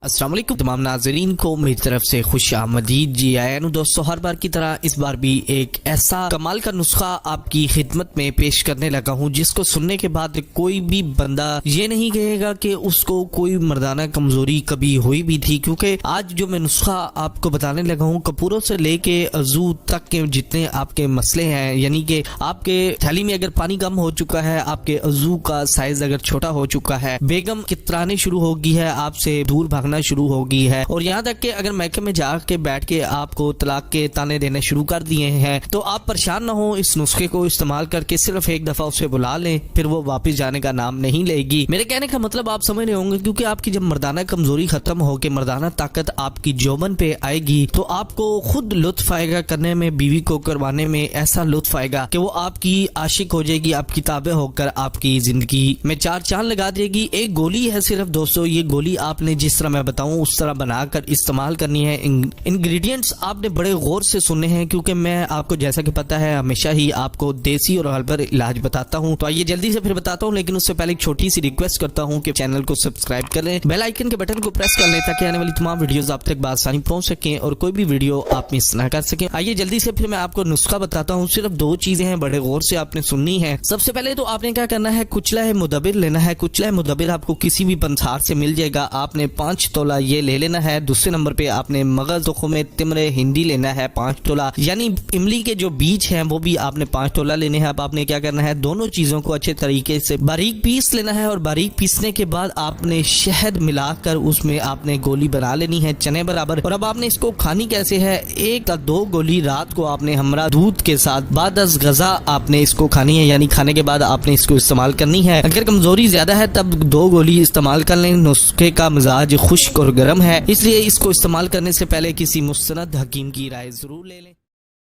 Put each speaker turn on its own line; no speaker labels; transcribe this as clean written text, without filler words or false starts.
अस्सलाम वालेकुम तमाम नाजरीन को मेरी तरफ से खुश आमदीद। जी आया दोस्तों, हर बार की तरह इस बार भी एक ऐसा कमाल का नुस्खा आपकी खिदमत में पेश करने लगा हूँ जिसको सुनने के बाद कोई भी बंदा ये नहीं कहेगा कि उसको कोई मर्दाना कमजोरी कभी हुई भी थी, क्योंकि आज जो मैं नुस्खा आपको बताने लगा हूँ कपूरों से लेके अजू तक के जितने आपके मसले हैं, यानी कि आपके थैली में अगर पानी कम हो चुका है, आपके अजू का साइज अगर छोटा हो चुका है, बेगम कितराने शुरू होगी है, आपसे दूर भागना शुरू हो गई है, और यहाँ तक कि अगर महकमे में जाके बैठ के आपको तलाक के ताने देने शुरू कर दिए हैं, तो आप परेशान ना हो। इस नुस्खे को इस्तेमाल करके सिर्फ एक दफा उसे बुला लें, फिर वो वापस जाने का नाम नहीं लेगी। मेरे कहने का मतलब आप समझ रहे होंगे, क्योंकि आपकी जब मर्दाना कमजोरी खत्म होकर मर्दाना ताकत आपकी जोबन पे आएगी तो आपको खुद लुत्फ आएगा करने में, बीवी को करवाने में ऐसा लुत्फ आएगा कि वो आपकी आशिक हो जाएगी, आपकी ताबे होकर आपकी जिंदगी में चार चांद लगा देगी। एक गोली है सिर्फ दोस्तों, ये गोली आपने जिस तरह मैं बताऊं उस तरह बनाकर इस्तेमाल करनी है। इंग्रेडिएंट्स आपने बड़े गौर से सुनने हैं, क्योंकि मैं आपको जैसा कि पता है हमेशा ही आपको देसी और हर्बल इलाज बताता हूं। तो आइए जल्दी से फिर बताता हूं, लेकिन उससे पहले एक छोटी सी रिक्वेस्ट करता हूं कि चैनल को सब्सक्राइब कर लें, बेल आइकन के बटन को प्रेस कर लें ताकि आने वाली तमाम वीडियोस आप तक आसानी पहुंच सकें और कोई भी वीडियो आप मिस ना कर सकें। आइए जल्दी से फिर मैं आपको नुस्खा बताता हूँ। सिर्फ दो चीजें हैं, बड़े गौर से आपने सुननी है। सबसे पहले तो आपने क्या करना है, कुचला है मुदब्बिर लेना है। कुचला है मुदब्बिर आपको किसी भी पंसार से मिल जाएगा। आपने 5 तोला ये ले लेना है। दूसरे नंबर पे आपने मगज तुखुम तिमरे हिंदी लेना है 5 तोला, यानी इमली के जो बीज हैं वो भी आपने 5 तोला लेने हैं। अब आपने क्या करना है, दोनों चीजों को अच्छे तरीके से बारीक पीस लेना है, और बारीक पीसने के बाद आपने शहद मिलाकर उसमें आपने गोली बना लेनी है चने बराबर। और अब आपने इसको खानी कैसे है, 1 या 2 गोली रात को आपने हमरा दूध के साथ बाद 10 गजा आपने इसको खानी है, यानी खाने के बाद आपने इसको इस्तेमाल करनी है। अगर कमजोरी ज्यादा है तब 2 गोली इस्तेमाल कर लें। नुस्खे का मिजाज खुश्क और गर्म है, इसलिए इसको इस्तेमाल करने से पहले किसी मुस्तनद हकीम की राय जरूर ले लें।